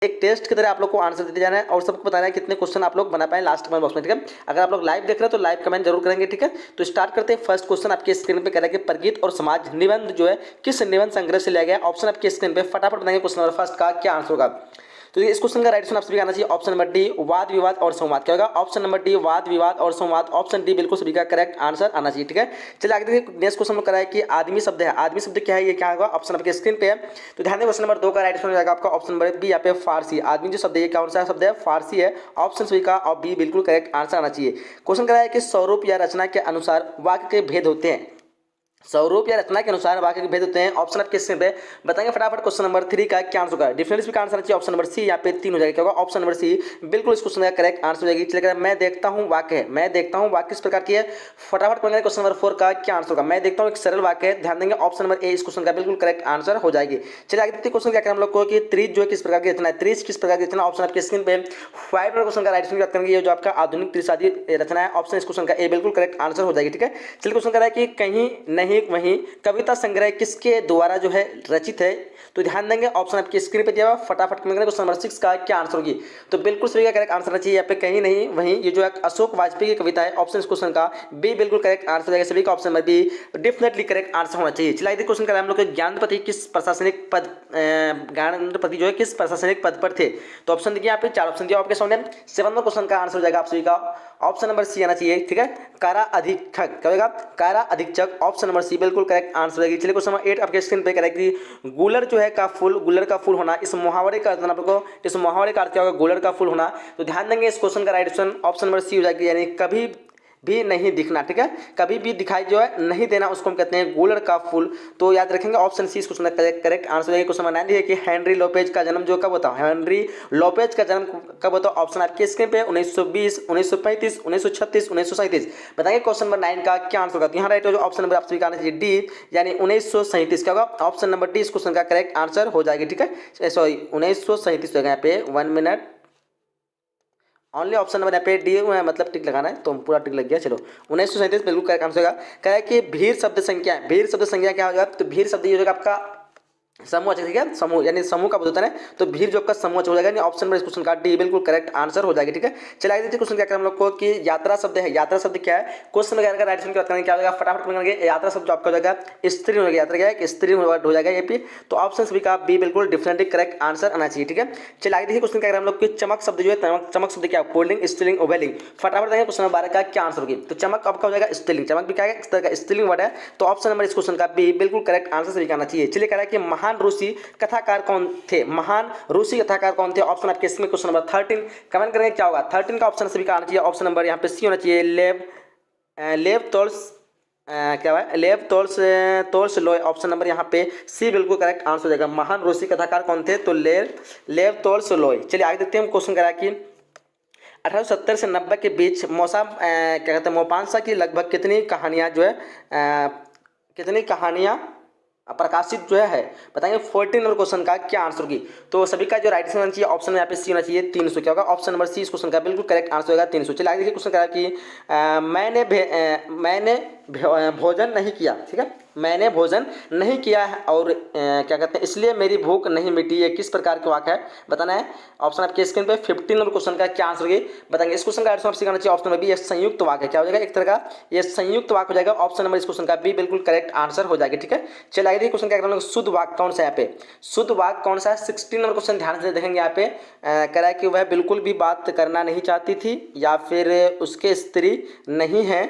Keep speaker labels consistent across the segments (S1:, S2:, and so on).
S1: एक टेस्ट की तरह आप लोग को आंसर देते जाना है और सबको बताना है कितने क्वेश्चन आप लोग बना पाए लास्ट कमेंट बॉक्स में, ठीक है। अगर आप लोग लाइव देख रहे हो तो लाइव कमेंट जरूर करेंगे, ठीक है। तो स्टार्ट करते हैं। फर्स्ट क्वेश्चन आपके स्क्रीन पे कह रहा है कि प्रगीत और समाज निबंध जो है किस निबंध संग्रह से लिया गया। ऑप्शन आपके स्क्रीन पे, फटाफट बताएंगे क्वेश्चन नंबर फर्स्ट का क्या आंसर होगा। तो इस क्वेश्चन का राइट आंसर आप सभी का आना चाहिए ऑप्शन नंबर डी, वाद विवाद और संवाद। क्या होगा? ऑप्शन नंबर डी, वाद विवाद और संवाद। ऑप्शन डी बिल्कुल सभी का करेक्ट आंसर आना चाहिए, ठीक है। चलिए आगे देखिए, नेक्स्ट क्वेश्चन में करा है कि आदमी शब्द है, आदमी शब्द क्या है, ये क्या होगा? ऑप्शन आपके स्क्रीन पे है। तो ध्यान दें, क्वेश्चन नंबर 2 का राइट आंसर हो जाएगा आपका ऑप्शन नंबर बी, यहाँ पे फारसी। आदमी जो शब्द है ये कौन सा शब्द है? फारसी है। ऑप्शन सभी का और बी बिल्कुल करेक्ट आंसर आना चाहिए। क्वेश्चन करा है कि स्वरूप या रचना के अनुसार वाक्य के भेद होते हैं। स्वरूप या रचना के अनुसार वाक्य के भेद होते हैं। ऑप्शन आप किससे पे बताएंगे फटाफट। क्वेश्चन नंबर 3 का क्या आंसर होगा? डिफरेंस का आंसर चाहिए ऑप्शन नंबर सी, यहाँ पे 3 हो जाएगा। क्या होगा? ऑप्शन नंबर सी बिल्कुल इस क्वेश्चन का करेक्ट आंसर हो जाएगी। चलिए, मैं देखता हूँ वाक्य है, मैं देखता हूँ वाक्य किस प्रकार की है, फटाफट पढ़ेंगे। क्वेश्चन नंबर 4 का क्या आंसर होगा? मैं देखता हूँ एक सरल वाक्य है, ध्यान देंगे ऑप्शन नंबर ए इस क्वेश्चन का बिल्कुल करेक्ट आंसर हो जाएगी। चलिए आगे देखते क्वेश्चन क्या करें हम लोग को कि त्रिज जो है किस प्रकार की रचना है, त्रिज किस प्रकार की रचना। ऑप्शन आपके स्क्रीन पे 5 नंबर क्वेश्चन का राइट आंसर करेंगे, ये जो आपका आधुनिक त्रिसादी रचना है। ऑप्शन इस क्वेश्चन का ए बिल्कुल करेक्ट आंसर हो जाएगी, ठीक है। चलिए क्वेश्चन कर रहा है कि कहीं नहीं वहीं कविता संग्रह किसके द्वारा जो है रचित है। तो ध्यान देंगे ऑप्शन आपकी स्क्रीन पे दिया हुआ, फटाफट कमेंट करें। क्वेश्चन नंबर 6 का क्या आंसर होगी? तो बिल्कुल सभी का करेक्ट आंसर आना चाहिए यहाँ पे कहीं नहीं वहीं, ये जो है अशोक वाजपेयी की कविता है। ऑप्शन इस क्वेश्चन का बी बिल्कुल करेक्ट आंसर जाएगा। सभी का option number be definitely correct answer होना चाहिए। चलिए क्वेश्चन करें हम लोग ज्ञानपति किस प्रशासनिक पद, ज्ञानपति जो है किस प्रशासनिक पद पर थे। तो ऑप्शन देखिए यहाँ पे 4 ऑप्शन दिया आपके सामने। 7 नंबर क्वेश्चन का आंसर हो जाएगा आप सभी का ऑप्शन नंबर सी आना चाहिए, ठीक है। कारा अधीक्षक, क्या होगा? कारा अधीक्षक। ऑप्शन नंबर सी बिल्कुल करेक्ट आंसर रहेगी। चलिए क्वेश्चन नंबर 8 आपके स्क्रीन पे करेक्ट कि गुलर जो है का फूल, गुलर का फूल होना, इस मुहावरे का अर्थ आप लोगों को, इस मुहावरे का अर्थ क्या होगा? गुलर का फूल होना। तो ध्यान देंगे इस क्वेश्चन का right answer option number C हो जाएगी, यानी कभी भी नहीं दिखना, ठीक है। कभी भी दिखाई जो है नहीं देना, उसको हम कहते हैं गुलर का फूल। तो याद रखेंगे ऑप्शन सी इस क्वेश्चन का करेक्ट आंसर है। क्वेश्चन नंबर 9 है कि हेनरी लोपेज का जन्म जो कब होता है, हेनरी लोपेज का जन्म कब होता है? ऑप्शन आपके स्क्रीन पे 1920, 1935, 1936, 1937। बताइए क्वेश्चन नंबर 9 का क्या आंसर होगा? तो यहाँ राइट हो जो ऑप्शन नंबर आप सभी का आना चाहिए डी, यानी 1937। क्या होगा? ऑप्शन नंबर डी इस क्वेश्चन का करेक्ट आंसर हो जाएगी, ठीक है। सॉरी 1937 होगा यहाँ पे, 1 मिनट ओनली ऑप्शन नंबर यहाँ पे डी मतलब टिक लगाना है, तो पूरा टिक लग गया। चलो 1937 बिल्कुल करेक्ट आंसर होगा। कह रहा है कि भीड़ शब्द संख्या, भीड़ शब्द संख्या क्या होगा? तो भीड़ शब्द ये हो जाएगा आपका समूह, ठीक है। समूह यानी समूह का होता है, तो भीड़ जो आपका समूह हो जाएगा। ऑप्शन नंबर इस क्वेश्चन का डी बिल्कुल करेक्ट आंसर हो जाएगी, ठीक है। चलिए देखिए क्वेश्चन क्या करें हम लोग को कि यात्रा शब्द है, यात्रा शब्द क्या है? क्वेश्चन का राइट आंसर क्या क्या हो जाएगा? फटाफट करेंगे। यात्रा शब्द आपका हो जाएगा स्त्री हो जाएगा, यात्रा क्या है? स्त्री हो जाएगा ये पे। तो ऑप्शन सभी का बी बिल्कुल डिफरेंटली करेक्ट आंसर आना चाहिए, ठीक है। चलिए आगे देखिए क्वेश्चन क्या करें हम लोग कि चमक शब्द जो है, चमक शब्द क्या है? कोल्डिंग, स्त्रीलिंग, उभयलिंग। फटाफट देखेंगे क्वेश्चन नंबर 12 का क्या आंसर होगी। तो चमक आपका हो जाएगा स्त्रीलिंग, चमक भी क्या है? इस तरह का स्त्रीलिंग वर्ड है। तो ऑप्शन नंबर इस क्वेश्चन का बी बिल्कुल करेक्ट आंसर सभी का आना चाहिए। चलिए कह रहा है कि महान रूसी कथाकार कौन थे? महान रूसी कथाकार कौन थे? ऑप्शन आपके इसमें क्वेश्चन नंबर 13 कमेंट करेंगे क्या होगा? 13 का ऑप्शन सभी का आना चाहिए। ऑप्शन नंबर यहाँ पे सी होना चाहिए, लेव तोल्स, क्या है? लेव तोल्स लॉय। ऑप्शन नंबर यहाँ पे सी बिल्कुल करेक्ट आंसर हो जाएगा। महान रूसी कथाकार कौन थे? तो लेव तोल्स लॉय। चलिए आगे देखते हैं क्वेश्चन करा कि 1870 से 90 के बीच क्या कहते हैं मोपांसा की लगभग कितनी कहानियाँ जो है कितनी कहानियाँ प्रकाशित जो है बताएंगे। 14 नंबर क्वेश्चन का क्या आंसर होगी? तो सभी का जो राइट आंसर होना चाहिए ऑप्शन में यहाँ पे सी होना चाहिए 300। क्या होगा? ऑप्शन नंबर सी इस क्वेश्चन का बिल्कुल करेक्ट आंसर होगा 300। चलिए आगे देखिए क्वेश्चन करा कि मैंने भोजन नहीं किया, ठीक है। मैंने भोजन नहीं किया है और क्या कहते हैं इसलिए मेरी भूख नहीं मिटी, ये किस प्रकार के वाक्य है बताना है। ऑप्शन आपके स्क्रीन पे 15 नंबर क्वेश्चन का क्या आंसर होगी बताएंगे। इस क्वेश्चन का आंसर आपसे करना चाहिए ऑप्शन नंबर बी, ये संयुक्त वाक्य क्या हो जाएगा? एक तरह का ये संयुक्त वाक्य हो जाएगा। ऑप्शन नंबर इस क्वेश्चन का बी बिल्कुल करेक्ट आंसर हो जाएगा, ठीक है। चलिए आगे क्वेश्चन क्या करना, शुद्ध वाक्य कौन सा है यहाँ पे? शुद्ध वाक्य कौन सा है? 16 नंबर क्वेश्चन ध्यान से देखेंगे यहाँ पे। कह रहा है कि वह बिल्कुल भी बात करना नहीं चाहती थी, या फिर उसके स्त्री नहीं है,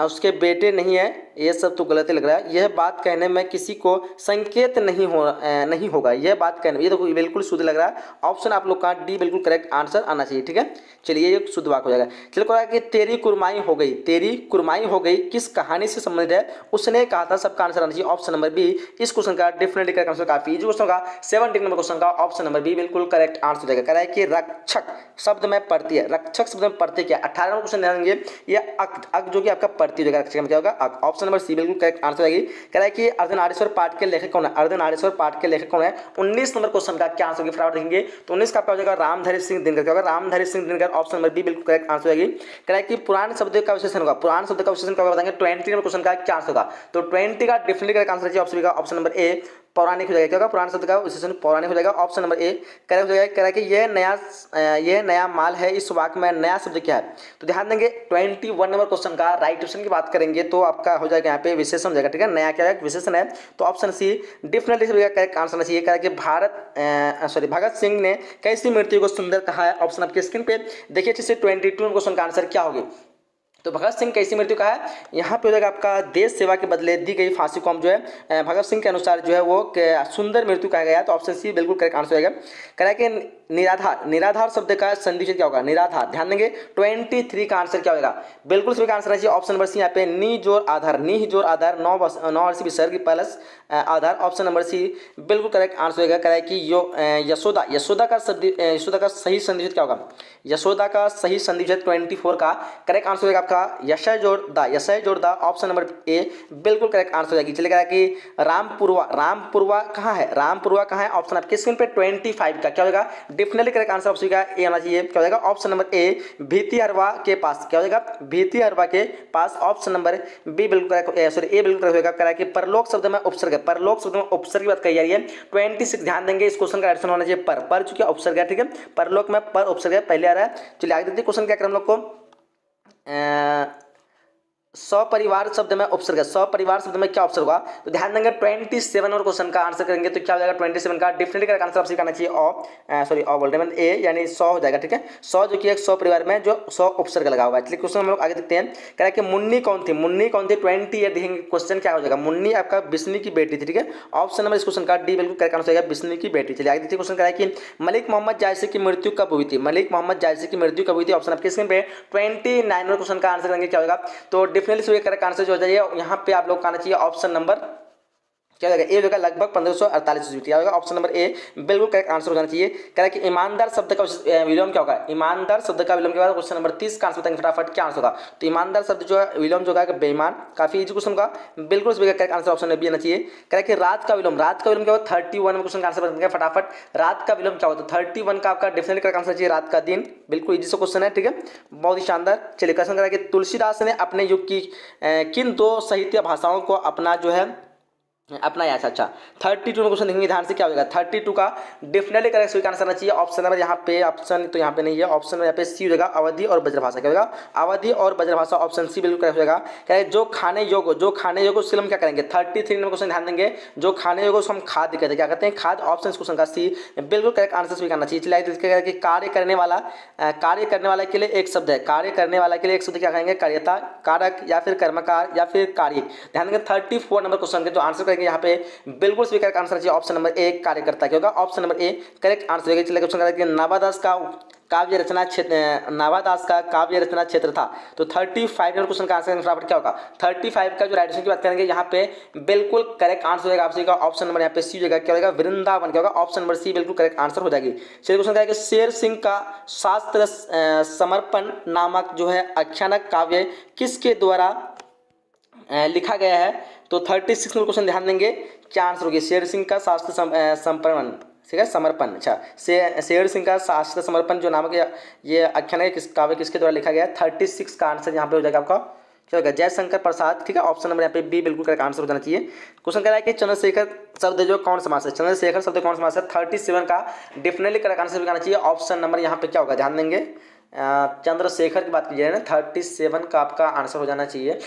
S1: उसके बेटे नहीं है, ये सब तो गलत ही लग रहा है। यह बात कहने में किसी को संकेत नहीं होगा, यह बात कहने, ये तो बिल्कुल शुद्ध लग रहा है। ऑप्शन आप लोग का डी बिल्कुल करेक्ट आंसर आना चाहिए, ठीक है। चलिए ये शुद्ध वाक्य हो जाएगा। चलिए कह रहा है कि तेरी कुरमाई हो गई, तेरी कुरमाई हो गई किस कहानी से संबंधित है? उसने कहा था, सबका आंसर आना चाहिए ऑप्शन नंबर बी इस क्वेश्चन का डिफरेंटली करेक्ट आंसर। काफी इजी क्वेश्चन का 17 नंबर क्वेश्चन का ऑप्शन नंबर बी बिल्कुल करेक्ट आंसर हो जाएगा। कह रहा है कि रक्षक शब्द में पढ़ती है, रक्षक शब्द में पढ़ती क्या? 18 नंबर क्वेश्चन ध्यान देंगे, ये अक जो कि आपका पढ़ती हो जाएगा, रक्षक में क्या होगा? ऑप्शन नंबर सी बिल्कुल करेक्ट आंसर आएगी। कह रहा है कि अर्धनारीश्वर पाठ के लेखक कौन है? अर्धनारीश्वर पाठ के लेखक कौन है? 19 नंबर क्वेश्चन का क्या आंसर होगी फटाफट देखेंगे। तो 19 का आपका हो जाएगा रामधारी सिंह दिनकर। क्या होगा? Ramdhari Singh Dinkar. Option number B बिल्कुल करेक्ट आंसर आएगी। कह रहा है कि पुराण शब्द का विशेषण होगा, पुराण शब्द का विशेषण क्या होगा बताएंगे। 20 नंबर क्वेश्चन का क्या आंसर होगा? तो 20 का डिफरेंटली करेक्ट आंसर चाहिए ऑप्शन का ऑप्शन नंबर ए पौराणिक हो जाएगा। क्या होगा? पुराना शब्द का विशेषण पौराणिक हो जाएगा। ऑप्शन नंबर ए करेक्ट हो जाएगा। कह रहा है कि यह नया माल है। इस वाक्य में नया शब्द क्या है? तो ध्यान देंगे 21 नंबर क्वेश्चन का राइट ऑप्शन की बात करेंगे तो आपका हो जाएगा यहाँ पे विशेषण हो जाएगा। ठीक है, नया क्या है? विशेषण है। तो option C definitely correct answer होना चाहिए। कह रहा है कि भगत सिंह ने कैसी मृत्यु को सुंदर कहा है? ऑप्शन आपके स्क्रीन पे देखिए अच्छे से 22 क्वेश्चन का आंसर क्या होगी। तो भगत सिंह कैसी मृत्यु का है? यहाँ पे हो जाएगा आपका देश सेवा के बदले दी गई फांसी को हम जो है भगत सिंह के अनुसार जो है वो सुंदर मृत्यु कहा गया है। तो ऑप्शन सी बिल्कुल करेक्ट आंसर होगा। कह रहा है कि निराधार शब्द का संधि विच्छेद क्या होगा? निराधार। ध्यान देंगे 23 का आंसर क्या होगा? बिल्कुल सही का आंसर है ऑप्शन नंबर सी। यहाँ पे नी जोर आधार, नी जोर आधार, नौ वर्ष विसर्ग प्लस आधार। ऑप्शन नंबर सी बिल्कुल करेक्ट आंसर होगा। कह रहा है कि यशोदा का सही संधि विच्छेद क्या होगा? यशोदा का सही संधि विच्छेद 24 का करेक्ट आंसर होगा आपका यशय जोड़ दा। ऑप्शन नंबर ए बिल्कुल करेक्ट आंसर हो जाएगी। चलिए कह रहा है कि रामपुरवा कहाँ है? रामपुरवा कहाँ है? ऑप्शन आपके स्क्रीन पे 25 का क्या होगा? डेफिनेटली करेक्ट आंसर ऑप्शन का ए आना चाहिए। क्या हो जाएगा? ऑप्शन नंबर ए भीतिहरवा के पास। क्या हो जाएगा? भीतिहरवा के पास। ऑप्शन नंबर बी बिल्कुल करेक्ट, सॉरी ए बिल्कुल करेक्ट होगा। कह रहा है कि परलोक शब्द में उपसर्ग है। परलोक शब्द में उपसर्ग की बात कही जा रही है। 26 ध्यान देंगे इस क्वेश्चन का आंसर होना चाहिए पर चूंकि उपसर्ग है। ठीक है, परलोक में पर उपसर्ग है पहले आ रहा है। चलिए आगे देखते क्वेश्चन क्या करें हम लोग को। सपरिवार शब्द में उपसर्ग है। सपरिवार शब्द में क्या उपसर्ग होगा? तो ध्यान देंगे 27 और क्वेश्चन का आंसर करेंगे तो क्या हो जाएगा? 27 का डेफिनेटली करेक्ट आंसर आपसे करना चाहिए बोल रहे हैं ए यानी 100 हो जाएगा। ठीक है, 100 जो कि एक 100 परिवार में जो 100 उपसर्ग लगा हुआ है। इसलिए क्वेश्चन हम लोग आगे देखते हैं। कह रहा है कि मुन्नी कौन थी? 28 देखेंगे क्वेश्चन क्या हो जाएगा? मुन्नी आपका बिस्नी की बेटी थी। ठीक है, ऑप्शन नंबर इस क्वेश्चन का डी बिल्कुल करेक्ट आंसर होगा बिस्नी की बेटी। चलिए आगे देखते क्वेश्चन कह रहा है कि मलिक मोहम्मद जायसी की मृत्यु कब हुई थी? मलिक मोहम्मद जायसी की मृत्यु कब हुई थी? ऑप्शन आपके स्क्रीन पे 29 और क्वेश्चन का आंसर करेंगे क्या होगा? तो डेफिनेटली करेक्ट आंसर जो हो जाइए यहाँ पे आप लोग का आना चाहिए ऑप्शन नंबर क्या हो जाएगा? ए होगा लगभग 1548 ईस्वी। क्या होगा? ऑप्शन नंबर ए बिल्कुल करेक्ट आंसर हो जाना चाहिए। कह रहा है कि ईमानदार शब्द का विलोम क्या होगा? ईमानदार शब्द का विलोम के बाद क्वेश्चन नंबर 30 का आंसर बताएंगे फटाफट क्या आंसर होगा। तो ईमानदार शब्द जो है विलोम जो होगा बेईमान, काफी इजी क्वेश्चन का बिल्कुल सही करेक्ट आंसर ऑप्शन बी आना चाहिए। कह रहा है कि रात का विलोम क्या होगा? 31 में क्वेश्चन का आंसर बताएंगे फटाफट। रात का विलोम क्या होता है? 31 का आपका डेफिनेटली करेक्ट आंसर चाहिए रात का दिन। बिल्कुल इजी सा क्वेश्चन है। ठीक है, बहुत ही शानदार। चलिए क्वेश्चन कह रहा है कि तुलसीदास ने अपने युग की किन 2 साहित्य भाषाओं को अपना जो है अपना याद। अच्छा 32 में क्वेश्चन देखेंगे ध्यान से क्या होगा? 32 का डेफिनेटली करेक्ट सही आंसर आना चाहिए। ऑप्शन नंबर यहाँ पे ऑप्शन तो यहाँ पे नहीं है। ऑप्शन यहाँ पे सी हो जाएगा अवधि और ब्रजभाषा। क्या होगा? अवधि और ब्रजभाषा। ऑप्शन सी बिल्कुल करेक्ट हो जाएगा। क्या है? जो खाने योग्य उससे हम क्या करेंगे? 33 में क्वेश्चन ध्यान देंगे जो खाने योग्य उसको हम खाद्य कहते हैं। क्या कहते हैं? खाद्य। ऑप्शन क्वेश्चन का सी बिल्कुल करेक्ट आंसर सही करना चाहिए। चलिए कि कार्य करने वाला के लिए एक शब्द है। कार्य करने वाला के लिए एक शब्द क्या कहेंगे? कार्यता, कारक या फिर कर्मकार या फिर कार्य। ध्यान देंगे 34 नंबर क्वेश्चन के जो आंसर करेंगे यहाँ पे बिल्कुल सही करेक्ट आंसर चाहिए ऑप्शन नंबर ए कार्यकर्ता। क्या होगा? Option number A correct answer होगा। चलिए क्वेश्चन करेंगे नाभादास का काव्य रचना क्षेत्र था। तो 35 नंबर क्वेश्चन का आंसर फटाफट क्या होगा? 35 का जो राइट आंसर की बात करेंगे यहाँ पे बिल्कुल करेक्ट आंसर होगा आपसे का ऑप्शन नंबर यहाँ पे सी हो जाएगा। क्या होगा? वृंदावन। क्या होगा? ऑप्शन नंबर सी बिल्कुल करेक्ट आंसर हो जाएगी। चलिए क्वेश्चन करेंगे शेर सिंह का शास्त्र समर्पण नामक जो है आख्यानक काव्य किसके द्वारा लिखा गया है? तो 36 नंबर क्वेश्चन ध्यान देंगे क्या आंसर होगी? शेर सिंह का शास्त्र समर्पण। ठीक है, समर्पण। अच्छा शेर सिंह का शास्त्र समर्पण जो नामक ये आख्यान है काव्य किसके द्वारा लिखा गया है? 36 का आंसर यहाँ पे हो जाएगा आपका क्या होगा? जयशंकर प्रसाद। ठीक है, ऑप्शन नंबर यहाँ पे बी बिल्कुल करेक्ट आंसर हो जाना चाहिए। क्वेश्चन कह रहा है कि चंद्रशेखर शब्द जो कौन समास है? चंद्रशेखर शब्द कौन समास है? 37 का डेफिनेटली करेक्ट आंसर आना चाहिए। ऑप्शन नंबर यहाँ पे क्या होगा? ध्यान देंगे चंद्रशेखर की बात कीजिए ना 37 का आपका आंसर हो जाना चाहिए।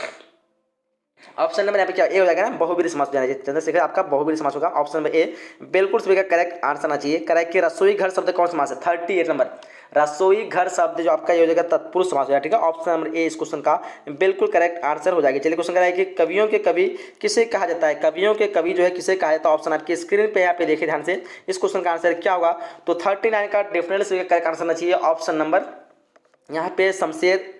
S1: ऑप्शन नंबर यहाँ पे क्या ए हो जाएगा ना? बहुब्रीहि समास हो जाना चाहिए। चंद्रशेखर आपका बहुब्रीहि समास होगा। ऑप्शन नंबर ए बिल्कुल सभी का करेक्ट आंसर आना चाहिए। करेक्ट कि रसोई घर शब्द कौन समास है? 38 नंबर रसोई घर शब्द जो आपका ये हो जाएगा तत्पुरुष समास हो जाएगा। ठीक है, ऑप्शन नंबर ए इस क्वेश्चन का बिल्कुल करेक्ट आंसर हो जाएगी। चलिए क्वेश्चन कह रहा है कि कवियों के कवि किसे कहा जाता है? कवियों के कवि जो है किसे कहा जाता है? ऑप्शन आपकी स्क्रीन पे यहाँ पे देखिए ध्यान से इस क्वेश्चन का आंसर क्या होगा? तो 39 का डेफिनेटली करेक्ट आंसर आना चाहिए। ऑप्शन नंबर यहाँ पे शमशेर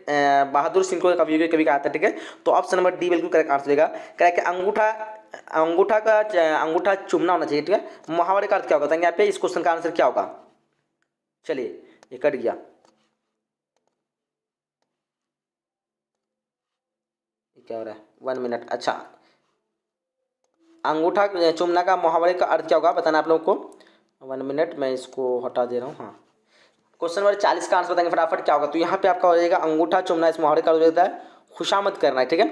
S1: बहादुर सिंह को कवियों के कवि कहा था। ठीक है, तो ऑप्शन नंबर डी बिल्कुल करेक्ट आंसर देगा। कह कि अंगूठा चूमना होना चाहिए। ठीक है, मुहावरे का अर्थ क्या होगा? यहाँ पे इस क्वेश्चन का आंसर क्या होगा? चलिए ये कट गया, क्या हो रहा है? 1 मिनट। अच्छा अंगूठा चूमना का मुहावरे का अर्थ क्या होगा बताना आप लोग को। 1 मिनट मैं इसको हटा दे रहा हूँ। हाँ क्वेश्चन नंबर 40 का आंसर बताएंगे फटाफट क्या होगा? तो यहाँ पे आपका हो जाएगा अंगूठा चूमना। इस मुहावरे का अर्थ होता है खुशामद करना है। ठीक है,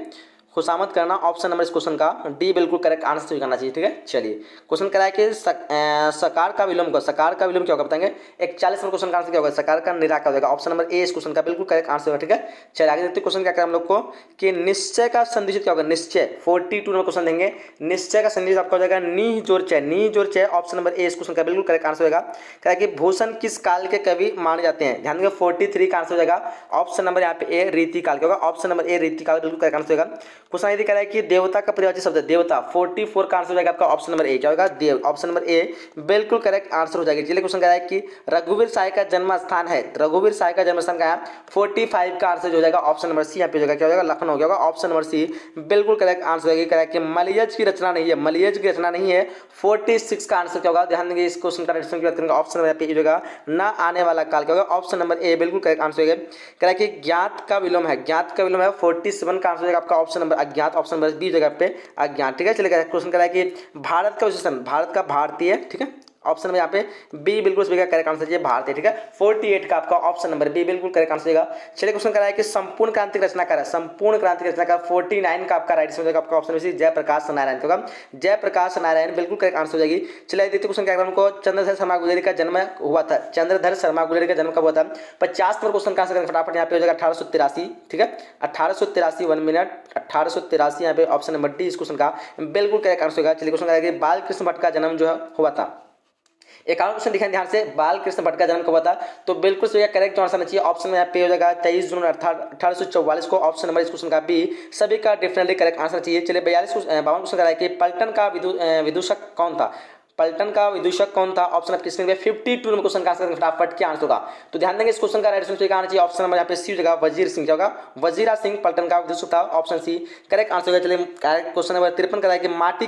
S1: खुशामद करना, ऑप्शन नंबर इस क्वेश्चन का डी बिल्कुल करेक्ट आंसर करना चाहिए। ठीक है, चलिए क्वेश्चन कराया कि सकार का विलोम, सकार का विलोम क्या होगा बताएंगे। 41 नंबर क्वेश्चन का आंसर क्या होगा, सकार का निराकार हो जाएगा, ऑप्शन नंबर ए इस क्वेश्चन का बिल्कुल करेक्ट आंसर होगा। ठीक है, चलिए आगे देखते हैं क्वेश्चन क्या करें हम लोग को कि निश्चय का संधिचित क्या होगा, निश्चय 42 नंबर क्वेश्चन देंगे। निश्चय का संधिचित आपका हो जाएगा नी जोर चय, नी जोर चय, ऑप्शन नंबर ए इस क्वेश्चन का बिल्कुल करेक्ट आंसर होगा। क्या कि भूषण किस काल के कवि माने जाते हैं, ध्यान देंगे 43 का आंसर हो जाएगा, ऑप्शन नंबर यहाँ पे ए रीति काल का होगा, ऑप्शन नंबर ए रीति काल बिल्कुल करेक्ट आंसर होगा। क्वेश्चन यदि कह रहा है कि देवता का परिवाची शब्द है देवता, 44 का आंसर हो जाएगा आपका ऑप्शन नंबर ए क्या होगा, देव, ऑप्शन नंबर ए बिल्कुल करेक्ट आंसर हो जाएगा। चलिए क्वेश्चन कह रहा है कि रघुवीर साय का जन्म स्थान है, रघुवीर साय का जन्म स्थान क्या है, 45 का आंसर हो जाएगा ऑप्शन नंबर सी यहाँ पे हो जाएगा, क्या हो जाएगा, लखनऊ, क्या होगा, ऑप्शन नंबर सी बिल्कुल करेक्ट आंसर होगा। कह रहा है कि मलयज की रचना नहीं है, मलयज की रचना नहीं है, 46 का आंसर क्या होगा, ध्यान देंगे इस क्वेश्चन का की बात करेंगे, ऑप्शन नंबर पे होगा ना आने वाला काल क्या होगा, ऑप्शन नंबर ए बिल्कुल करेक्ट आंसर होगा। कह रहा है कि ज्ञात का विलोम है, ज्ञात का विलोम है, 47 का आंसर हो जाएगा आपका ऑप्शन नंबर अज्ञात, ऑप्शन नंबर बी जगह पे अज्ञात। ठीक है, चलिए क्वेश्चन कह रहा है कि भारत का विशेषण, भारत का भारतीय, ठीक है, ऑप्शन नंबर यहाँ पे बी बिल्कुल सभी का करेक्ट आंसर है भारतीय। ठीक है, 48 का आपका ऑप्शन नंबर बी बिल्कुल करेक्ट आंसर होगा। चलिए क्वेश्चन कराया कि संपूर्ण क्रांति रचनाकार है, संपूर्ण क्रांति रचनाकार 49 का आपका राइट आंसर होगा, आपका ऑप्शन नंबर जयप्रकाश नारायण होगा, जयप्रकाश नारायण बिल्कुल करेक्ट आंसर हो जाएगी। चलिए देखते क्वेश्चन क्या हमको, चंद्रधर शर्मा गुलेरी का जन्म हुआ था, चंद्रधर शर्मा गुलेरी का जन्म कब हुआ था, 50 नंबर क्वेश्चन का आंसर फटाफट यहाँ पे हो जाएगा 1883। ठीक है, 1883 1 मिनट 1883 यहाँ पे ऑप्शन नंबर डी इस क्वेश्चन का बिल्कुल करेक्ट आंसर होगा। चलिए क्वेश्चन कराया कि बाल कृष्ण भट्ट का जन्म जो है हुआ था, 51 क्वेश्चन दिखाएं ध्यान से, बाल कृष्ण भट्ट का जन्म कब हुआ था, तो बिल्कुल सही करेक्ट आंसर आना चाहिए, ऑप्शन में यहाँ पे हो जाएगा 23 जून 1844 को, ऑप्शन नंबर इस क्वेश्चन का बी सभी का डेफिनेटली करेक्ट आंसर चाहिए। चलिए 52 क्वेश्चन कराया कि पलटन का विदूषक कौन था, पलटन का विदूषक कौन था, ऑप्शन आपके स्क्रीन पे 52 नंबर क्वेश्चन का आंसर फटाफट क्या आंसर होगा, तो ध्यान देंगे इस क्वेश्चन का राइट आंसर क्या आना चाहिए, ऑप्शन नंबर यहाँ पे सी जगह वजीर सिंह, क्या होगा, वजीरा सिंह पलटन का विदूषक था, ऑप्शन सी करेक्ट आंसर होगा। चलिए क्वेश्चन नंबर 53 का है कि माटी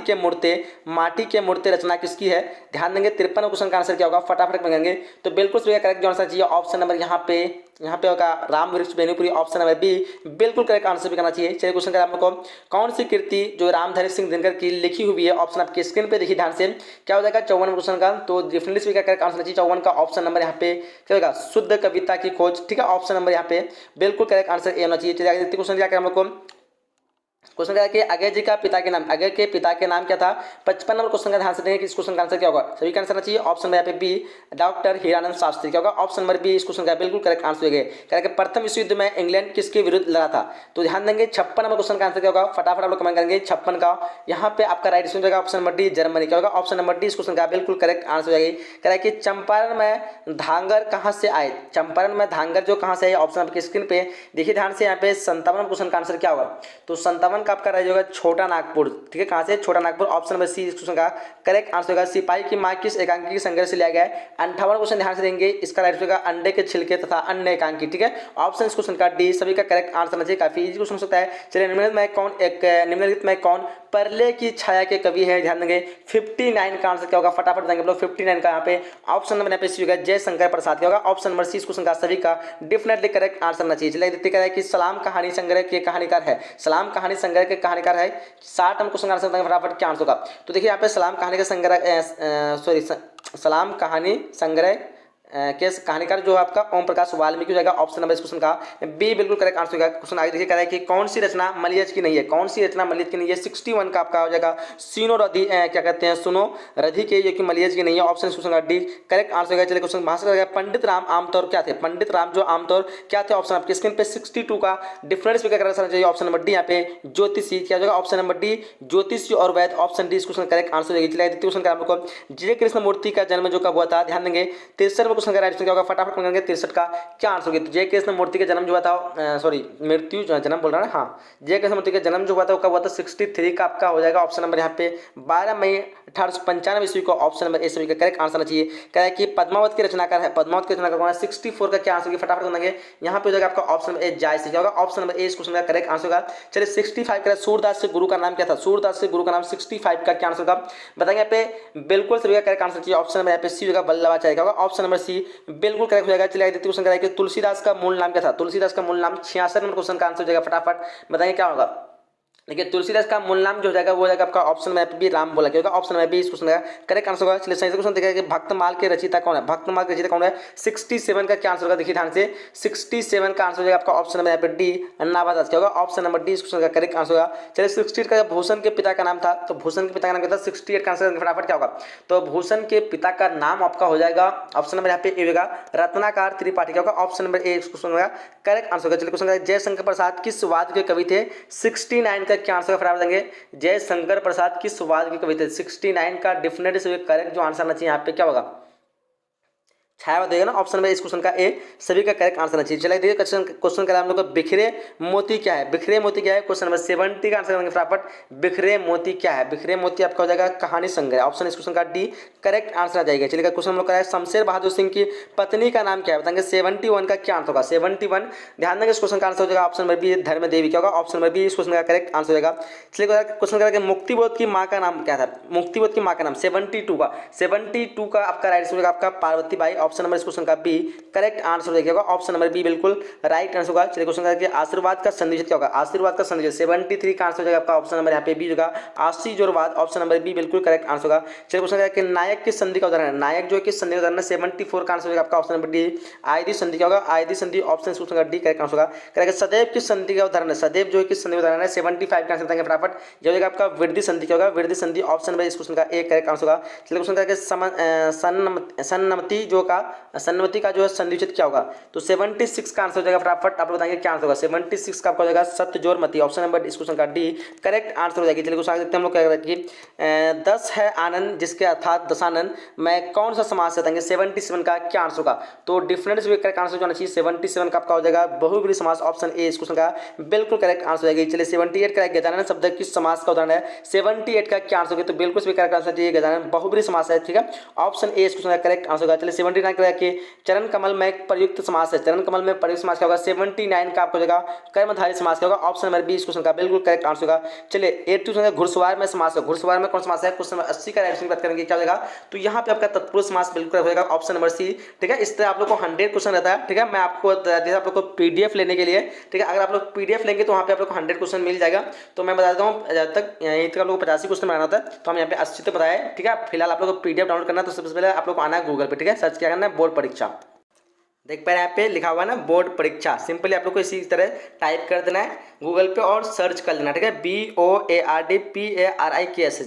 S1: के मूर्ति रचना किसकी है, ध्यान देंगे 53 क्वेश्चन का आंसर क्या होगा, फटाफट मांगेंगे, तो बिल्कुल सही करेक्ट जो आंसर चाहिए ऑप्शन नंबर यहाँ पे होगा राम वृक्ष बेनीपुरी, ऑप्शन नंबर बी बिल्कुल करेक्ट आंसर भी करना चाहिए। चलिए क्वेश्चन का आपको कौन सी कृति जो रामधारी सिंह दिनकर की लिखी हुई है, ऑप्शन आपके स्क्रीन पे देखिए ध्यान से, क्या हो जाएगा 54 क्वेश्चन का, तो डेफिनेटली क्या करेक्ट आंसर चाहिए 54 का ऑप्शन नंबर यहाँ पे क्या होगा, शुद्ध कविता की खोज। ठीक है, ऑप्शन नंबर यहाँ पे बिल्कुल करेक्ट आंसर ए होना चाहिए। चलिए आगे क्वेश्चन क्या करें हम लोग को, क्वेश्चन क्या है कि अजय जी का पिता के नाम, अजय के पिता के नाम क्या था, 55 नंबर क्वेश्चन का ध्यान से देंगे कि इस क्वेश्चन का आंसर क्या होगा, सभी का आंसर चाहिए ऑप्शन में यहाँ पे बी डॉक्टर हीरानंद शास्त्री, क्या होगा, ऑप्शन नंबर बी इस क्वेश्चन का बिल्कुल करेक्ट आंसर होगा। क्या कि प्रथम विश्व युद्ध में इंग्लैंड किसके विरुद्ध लड़ा था, तो ध्यान देंगे 56 नंबर क्वेश्चन का आंसर क्या होगा, फटाफट आप लोग कमेंट करेंगे 56 का, यहाँ पे आपका राइट आंसर होगा ऑप्शन नंबर डी जर्मनी, क्या होगा, ऑप्शन नंबर डी इस क्वेश्चन का बिल्कुल करेक्ट आंसर हो जाएगी। कह रहा है कि चंपारण में धांगर कहाँ से आए, चंपारण में धांगर जो कहाँ से आए, ऑप्शन आपकी स्क्रीन पे देखिए ध्यान से, यहाँ पे 57 क्वेश्चन का आंसर क्या होगा, तो 57 का आपका राइट होगा छोटा नागपुर। ठीक है, कहां से, छोटा नागपुर, ऑप्शन नंबर सी इस क्वेश्चन का करेक्ट आंसर होगा। सिपाही की मां किस एकांकी के संघर्ष से लिया गया है, 58 क्वेश्चन ध्यान से देंगे, इसका राइट होगा अंडे के छिलके तथा अन्य एकांकी। ठीक है, ऑप्शन इस क्वेश्चन का डी सभी का करेक्ट आंसर चाहिए, काफी इजी क्वेश्चन सकता है। चलिए निम्नलिखित में कौन परले की छाया के कवि है, ध्यान देंगे 59 का आंसर क्या होगा, फटाफट देंगे लोग 59 का यहाँ पे ऑप्शन नंबर यहाँ पे सी होगा जयशंकर प्रसाद, क्या होगा, ऑप्शन नंबर सी इस क्वेश्चन का सभी का डेफिनेटली करेक्ट आंसर आना चाहिए। चलिए देखते हैं कि सलाम कहानी संग्रह के कहानीकार है, सलाम कहानी संग्रह के कहानीकार है, 60 नंबर क्वेश्चन का आंसर फटाफट क्या आंसर होगा, तो देखिए यहाँ पे सलाम कहानी का संग्रह सलाम कहानी संग्रह के कहानीकार जो आपका ओम प्रकाश वाल्मीकि हो जाएगा, ऑप्शन नंबर इस क्वेश्चन का बी बिल्कुल करेक्ट आंसर होगा। क्वेश्चन आगे देखिए कह रहा है कि कौन सी रचना मलयज की नहीं है, कौन सी रचना मलयज की नहीं है, 61 का आपका हो जाएगा सीनो रधि क्या कहते हैं सुनो रधि के, जो कि मलयज की नहीं है, ऑप्शन क्वेश्चन का डी करेक्ट आंसर होगा। चलिए क्वेश्चन भाषा का पंडित राम आमतौर क्या थे, पंडित राम जो आमतौर क्या थे, ऑप्शन आपके स्क्रीन पे 62 का डिफरेंस भी क्या करना चाहिए, ऑप्शन नंबर डी यहाँ पे ज्योतिषी क्या होगा, ऑप्शन नंबर डी ज्योतिषी और वैद, ऑप्शन डी इस क्वेश्चन करेक्ट आंसर होगी। चलिए द्वितीय क्वेश्चन का हम लोग को जय कृष्ण मूर्ति का जन्म जो कब हुआ था, ध्यान देंगे 63 क्वेश्चन का राइट क्या होगा, फटाफट करेंगे 63 का क्या आंसर होगा, तो जय कृष्ण मूर्ति का जन्म जो हुआ था सॉरी मृत्यु जन्म बोल रहा है, हाँ जय कृष्ण मूर्ति का जन्म जो हुआ था वो कब हुआ था, 63 का आपका हो जाएगा ऑप्शन नंबर यहाँ पे 12 मई 1895 ईस्वी को, ऑप्शन नंबर ए सभी का करेक्ट आंसर आना चाहिए। कह रहा है कि पद्मावत के रचनाकार है, पद्मावत के रचनाकार कौन है, 64 का क्या आंसर होगा, फटाफट करेंगे यहाँ पे हो जाएगा आपका ऑप्शन नंबर ए जायसी, क्या होगा, ऑप्शन नंबर ए इस क्वेश्चन का करेक्ट आंसर होगा। चलिए 65 का सूरदास से गुरु का नाम क्या था, सूरदास से गुरु का नाम 65 का क्या आंसर होगा बताएंगे यहाँ पे बिल्कुल सभी का करेक्ट आंसर चाहिए, ऑप्शन नंबर यहाँ पे सी होगा वल्लभाचार्य, होगा ऑप्शन नंबर सी बिल्कुल करेक्ट हो जाएगा। चलिए द्वितीय क्वेश्चन कराया कि तुलसीदास का मूल नाम क्या था, तुलसीदास का मूल नाम 66 नंबर क्वेश्चन का आंसर हो जाएगा, फटाफट बताएंगे क्या होगा, देखिए तुलसीदास का मूल नाम जो हो जाएगा वो हो जाएगा आपका ऑप्शन में बी राम बोला गया होगा। ऑप्शन में बी इस क्वेश्चन का करेक्ट आंसर होगा। चलिए सही से क्वेश्चन देखिए कि भक्तमाल के रचयिता कौन है, भक्तमाल के रचयिता कौन है। 67 का क्या आंसर होगा, देखिए ध्यान से 67 का आंसर हो जाएगा आपका ऑप्शन नंबर यहाँ पे डी अन्नावादास क्या होगा। ऑप्शन नंबर डी इस क्वेश्चन का करेक्ट आंसर होगा। चलिए 68 का भूषण के पिता का नाम था, तो भूषण के पिता का नाम क्या था, 68 का आंसर फटाफट क्या होगा, तो भूषण के पिता का नाम आपका हो जाएगा ऑप्शन नंबर यहाँ पे ए होगा रत्नाकर त्रिपाठी क्या होगा। ऑप्शन नंबर ए इस क्वेश्चन का करेक्ट आंसर होगा। चलिए क्वेश्चन जयशंकर प्रसाद किस वाद के कवि थे, 69 का क्या आंसर फटाफट देंगे। जयशंकर प्रसाद किस वाद की कवि थे, 69 का डेफिनेटली से करेक्ट जो आंसर आना चाहिए यहाँ पे क्या होगा, छाया देगा ना। ऑप्शन में इस क्वेश्चन का ए सभी का करेक्ट आंसर चाहिए। चलिए देखिए क्वेश्चन का हम लोग को बिखरे मोती क्या है, बिखरे मोती क्या है, क्वेश्चन नंबर 70 का आंसर देंगे फटाफट। बिखरे मोती क्या है, बिखरे मोती आपका हो जाएगा कहानी संग्रह। ऑप्शन इस क्वेश्चन का डी करेक्ट आंसर आ जाएगा। चलिए क्वेश्चन हम लोग का है शमशेर बहादुर सिंह की पत्नी का नाम क्या है, बताएंगे 71 का क्या आंसर होगा। 71 ध्यान देंगे इस क्वेश्चन का आंसर हो जाएगा ऑप्शन नंबर बी धर्म देवी क्या होगा। ऑप्शन नंबर बी इस क्वेश्चन का करेक्ट आंसर हो जाएगा। चलिए क्वेश्चन करेंगे मुक्तिबोध की माँ का नाम क्या था, मुक्तिबोध की माँ का नाम 72 का आपका राइट आंसर होगा आपका पार्वती बाई। ऑप्शन नंबर इस क्वेश्चन का बी करेक्ट आंसर हो जाएगा। ऑप्शन नंबर बी बिल्कुल राइट आंसर होगा। चलिए क्वेश्चन करके आशीर्वाद का संधिविच्छेद क्या होगा, आशीर्वाद का संधिविच्छेद 73 का आंसर हो जाएगा आपका ऑप्शन नंबर यहाँ पे बी होगा आशीर्वाद। ऑप्शन नंबर बी बिल्कुल करेक्ट आंसर होगा। चलिए क्वेश्चन करके नायक की संधि का उदाहरण है, नायक जो है किस संधि का उदाहरण है, 74 का आंसर हो जाएगा आपका ऑप्शन नंबर डी आयदी संधि क्या होगा, आयदी संधि। ऑप्शन इस क्वेश्चन का डी करेक्ट आंसर होगा। करेक्ट सदैव किस संधि का उदाहरण है, सदैव जो है किस संधि का उदाहरण है, 75 का आंसर देंगे फटाफट। जो होगा आपका वृद्धि संधि क्या होगा, वृद्धि संधि। ऑप्शन नंबर इस क्वेश्चन का ए करेक्ट आंसर होगा। चलिए क्वेश्चन करके सन्नमति का जो है संधिविच्छेद क्या होगा, तो 76 का आंसर हो जाएगा फटाफट। आप लोग बताएंगे क्या आंसर होगा, 76 का आपका हो जाएगा सत्यजोरमती। ऑप्शन नंबर इस क्वेश्चन का डी करेक्ट आंसर हो जाएगी। चलिए क्वेश्चन देखते हैं हम लोग क्या कि 10 है आनंद जिसके अर्थात दशानंद मैं कौन सा समास से बताएंगे, 77 का क्या आंसर होगा, तो डिफरेंट से करेक्ट आंसर जो आना चाहिए 77 का आपका हो जाएगा बहुब्रीहि समास। ऑप्शन ए इस क्वेश्चन का बिल्कुल करेक्ट आंसर हो जाएगी। चलिए 78 का गजानन शब्द किस समास का उदाहरण है, 78 का क्या आंसर होगा, तो बिल्कुल से करेक्ट आंसर चाहिए गजानन बहुब्रीहि समास है, ठीक है। ऑप्शन ए इस क्वेश्चन का करेक्ट आंसर होगा। चलिए 79 का चरण कमल में प्रयुक्त समास है, चरण कमल में प्रयुक्त समास क्या होगा, 79 का आपको होगा कर्मधारय समास क्या होगा। ऑप्शन नंबर बी इस क्वेश्चन का बिल्कुल करेक्ट आंसर होगा। चलिए 82 घुड़सवार में समास है, घुड़सवार में कौन समास है, क्वेश्चन नंबर 80 का राइट आंसर बात करेंगे क्या होगा, तो यहाँ पे आपका तत्पुरुष समास बिल्कुल हो जाएगा ऑप्शन नंबर सी, ठीक है। इस तरह आप लोग को 100 क्वेश्चन रहता है, ठीक है। मैं आपको जैसे आप लोग को पीडीएफ लेने के लिए, ठीक है, अगर आप लोग पीडीएफ लेंगे तो वहाँ पे आप लोग को 100 क्वेश्चन मिल जाएगा। तो मैं बता देता हूँ जब तक यहीं तक आप लोग को 85 क्वेश्चन बनाना होता है, तो हम यहाँ पे 80 तक बताए, ठीक है। फिलहाल आप लोग को पीडीएफ डाउनलोड करना है, तो सबसे पहले आप लोग को आना है गूगल पे, ठीक है, सर्च क्या करना है बोर्ड परीक्षा। देख पा रहे हैं यहाँ पे लिखा हुआ है ना बोर्ड परीक्षा, सिंपली आप लोग को इसी तरह टाइप कर देना है गूगल पे और सर्च कर लेना, ठीक है। BOARDPARIKS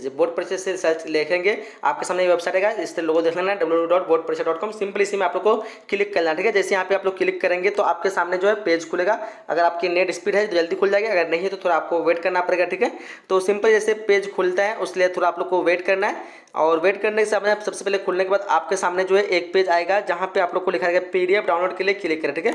S1: बोर्ड परीक्षा से सर्च लिखेंगे, आपके सामने ये वेबसाइट है, इस तरह लोगो देख लेना www.boardpariksha.com। सिंपली इसी में आप लोग को क्लिक कर लेना, ठीक है। जैसे यहाँ पे आप लोग क्लिक करेंगे तो आपके सामने जो है पेज खुलेगा। अगर आपकी नेट स्पीड है तो जल्दी खुल जाएगा, अगर नहीं है तो थोड़ा आपको वेट करना पड़ेगा, ठीक है। तो सिंपल जैसे पेज खुलता है उसलिए थोड़ा आप लोग को वेट करना है, और वेट करने के सामने सबसे पहले खुलने के बाद आपके सामने जो है एक पेज आएगा जहाँ पे आप लोग को लिखा रहेगा पीडीएफ डाउनलोड के लिए क्लिक करें, ठीक है।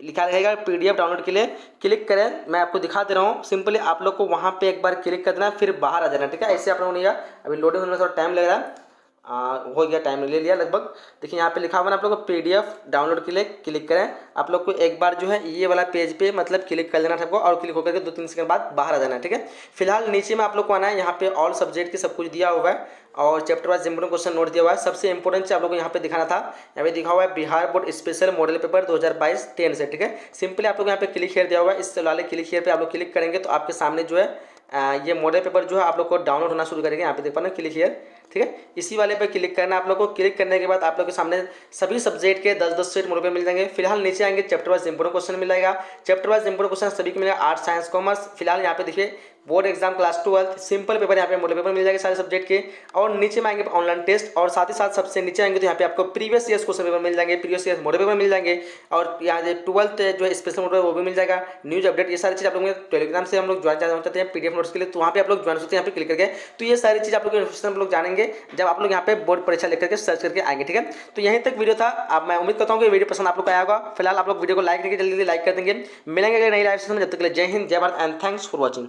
S1: लिखा रहेगा पीडीएफ डाउनलोड के लिए क्लिक करें, मैं आपको दिखा दे रहा हूँ। सिंपली आप लोग को वहाँ पे एक बार क्लिक कर देना, फिर बाहर आ जाना, ठीक है। ऐसे आप लोगों ने अभी लोडिंग होने में थोड़ा टाइम लग रहा है, हो गया, टाइम ले लिया लगभग। देखिए यहाँ पे लिखा हुआ है आप लोग को पीडीएफ डाउनलोड के लिए क्लिक करें। आप लोग को एक बार जो है ये वाला पेज पे मतलब क्लिक कर लेना था आपको, और क्लिक होकर के 2-3 सेकंड बाद बाहर आ जाना है, ठीक है। फिलहाल नीचे में आप लोग को आना है, यहाँ पे ऑल सब्जेक्ट की सब कुछ दिया हुआ है और chapter wise important question note दिया हुआ है। सबसे इंपॉर्टेंट आप लोग को यहाँ पे दिखाना था, यहाँ पे दिखा हुआ है Bihar board special model paper 2022-10 से, ठीक है। सिंपली आप लोग यहाँ पे क्लिक शेयर दिया हुआ है, इस वाले क्लिक शेयर पे आप लोग क्लिक करेंगे तो आपके सामने जो है ये मॉडल पेपर जो है आप लोग को डाउनलोड होना शुरू करेंगे। यहाँ पे देख पा रहे हैं क्लिक हियर, ठीक है। इसी वाले पे क्लिक करना है आप लोग को। क्लिक करने के बाद आप लोग के सामने सभी सब्जेक्ट के 10-10 सेट मॉडल पेपर मिल जाएंगे। फिलहाल नीचे आएंगे चैप्टर वाइज इंपोर्टेंट क्वेश्चन मिल जाएगा, चैप्टर वाइज इंपोर्टेंट क्वेश्चन सभी को मिलेगा, आर्ट साइंस कॉमर्स। फिलहाल यहाँ पे देखिए board exam class 12 simple paper, यहाँ पे मॉडल पेपर मिल जाएगा सारे सब्जेक्ट के। और नीचे में आएंगे ऑनलाइन टेस्ट, और साथ ही साथ सबसे नीचे आएंगे तो यहाँ पे आपको प्रीवियस ईयर्स क्वेश्चन पेपर मिल जाएंगे, प्रीवियस ईयर्स मॉडल पेपर मिल जाएंगे, और यहाँ जो 12th जो स्पेशल मॉडल वो भी मिल जाएगा, न्यूज अपडेट। ये सारी चीज़ आप लोग टेलीग्राम से हम लोग ज्वाइन करना चाहते हैं पीडीएफ नोट्स के लिए, तो वहाँ पे आप लोग ज्वाइन होते हैं यहाँ पे क्लिक करके। तो ये सारी चीज़ आप लोग इन्फॉर्मेशन आप लोग जानेंगे जब आप लोग यहाँ पे बोर्ड परीक्षा लेकर के सर्च करके आएंगे, ठीक है। तो यहीं तक वीडियो था। अब मैं उम्मीद करता हूँ कि वीडियो पसंद आप लोग को आया होगा। फिलहाल आप लोग वीडियो को लाइक करके जल्दी लाइक कर देंगे। मिलेंगे अगर नई लाइव सेशन में, जब तक के लिए जय हिंद, जय Bharat and thanks for watching.